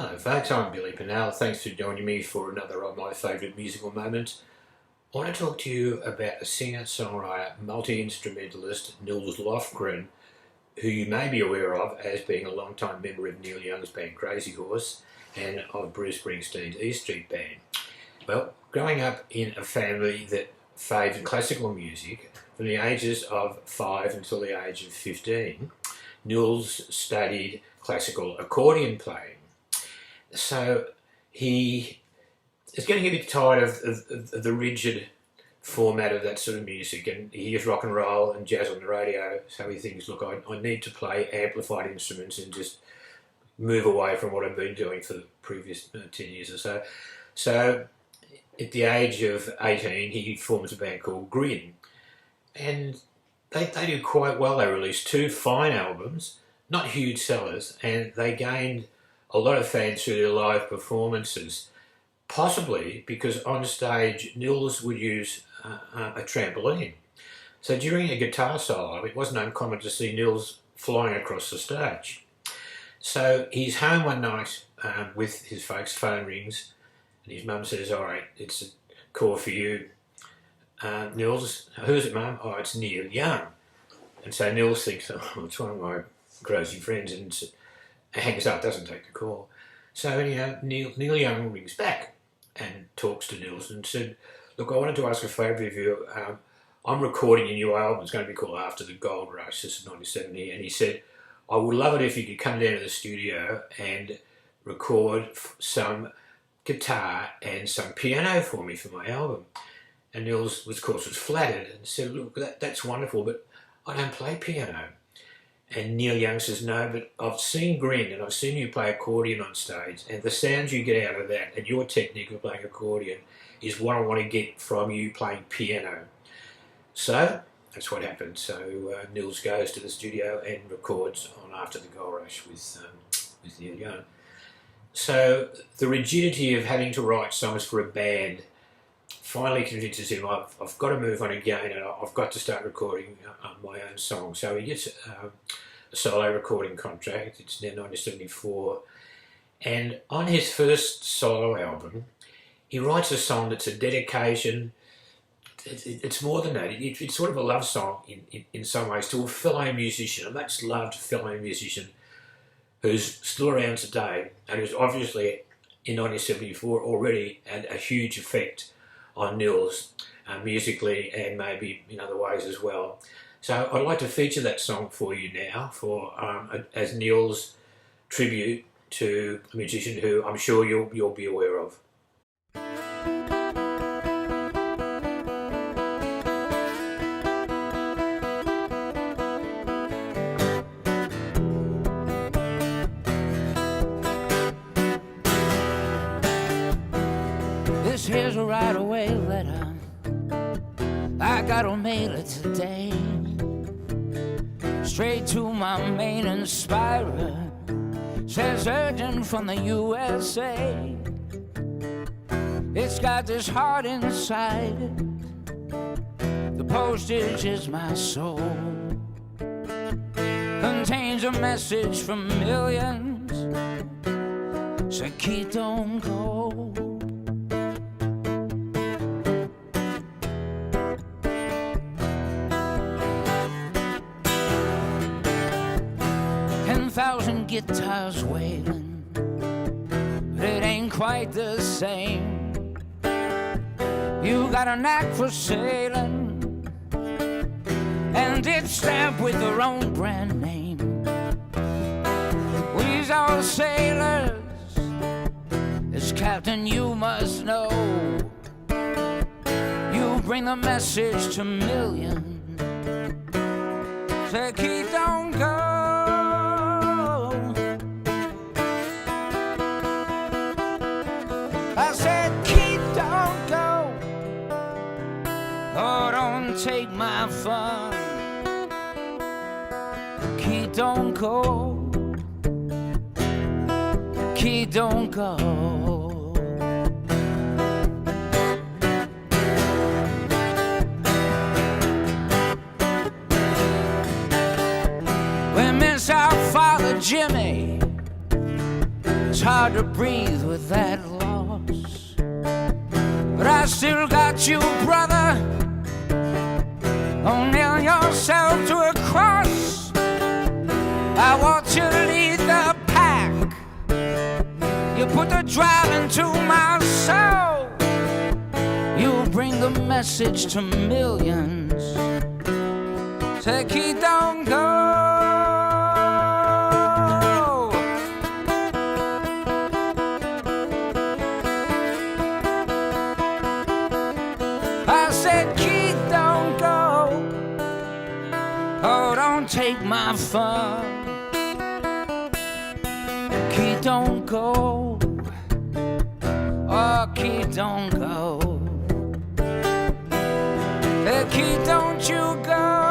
Hello folks, I'm Billy Pinnell. Thanks for joining me for another of my favourite musical moments. I want to talk to you about a singer-songwriter, multi-instrumentalist, Nils Lofgren, who you may be aware of as being a long-time member of Neil Young's band Crazy Horse and of Bruce Springsteen's E Street Band. Well, growing up in a family that favoured classical music, from the ages of 5 until the age of 15, Nils studied classical accordion playing. So he is getting a bit tired of the rigid format of that sort of music, and he hears rock and roll and jazz on the radio, so he thinks, look, I need to play amplified instruments and just move away from what I've been doing for the previous 10 years or so. So at the age of 18 he forms a band called Grin, and they do quite well. They released 2 fine albums, not huge sellers, and they gained a lot of fans through their live performances, possibly because on stage Nils would use a trampoline. So during a guitar solo, it wasn't uncommon to see Nils flying across the stage. So he's home one night with his folks, phone rings, and his mum says, all right, it's a call for you. Nils, who's it, Mum? Oh, it's Neil Young. And so Nils thinks, oh, it's one of my crazy friends, and hangs up, doesn't take the call. So anyhow, Neil Young rings back and talks to Nils and said, look, I wanted to ask a favour of you. I'm recording a new album. It's going to be called After the Gold Rush. This is 1970. And he said, I would love it if you could come down to the studio and record some guitar and some piano for me for my album. And Nils, of course, was flattered and said, look, that's wonderful, but I don't play piano. And Neil Young says, no, but I've seen Grin and I've seen you play accordion on stage, and the sounds you get out of that and your technique of playing accordion is what I want to get from you playing piano. So that's what happened. So Nils goes to the studio and records on After the Gold Rush with Neil Young. So the rigidity of having to write songs for a band finally convinces him, I've got to move on again, and I've got to start recording my own songs. So he gets a solo recording contract. It's now 1974, and on his first solo album he writes a song that's a dedication. It's more than that. It's sort of a love song in some ways to a fellow musician, a much loved fellow musician who's still around today and who's obviously in 1974 already had a huge effect on Nils, musically and maybe in other ways as well. So I'd like to feature that song for you now, as Nils' tribute to a musician who I'm sure you'll be aware of. This here's a right-away letter. I gotta mail it today, straight to my main inspirer. Says urgent from the USA. It's got this heart inside it. The postage is my soul. Contains a message from millions. So keep don't go. 10,000 guitars wailing, but it ain't quite the same. You got a knack for sailing, and it's stamped with their own brand name. We's all sailors, as captain you must know. You bring the message to millions, so keep don't go. I said, keep, don't go. Oh, don't take my fun. Keep, don't go. Keep, don't go. We miss our father Jimmy, It's hard to breathe with that loss, but I still got you, brother. Don't nail yourself to a cross. I want you to lead the pack. You put the drive into my soul. You bring the message to millions. Say, kid, don't go. I said, kid, don't go. Oh, don't take my fun. Kid, don't go. Oh, kid, don't go. Hey, kid, don't you go.